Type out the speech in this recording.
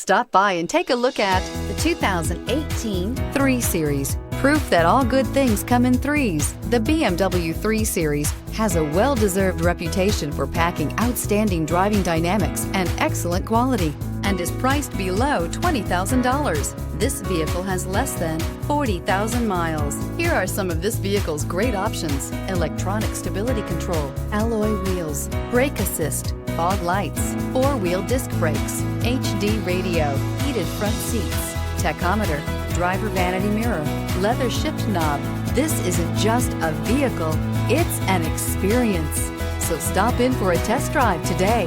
Stop by and take a look at the 2018 3 Series. Proof that all good things come in threes. The BMW 3 Series has a well-deserved reputation for packing outstanding driving dynamics and excellent quality, and is priced below $20,000. This vehicle has less than 40,000 miles. Here are some of this vehicle's great options: electronic stability control, alloy wheels, brake assist, fog lights, 4-wheel disc brakes, HD radio, heated front seats, tachometer, driver vanity mirror, leather shift knob. This isn't just a vehicle, it's an experience. So stop in for a test drive today.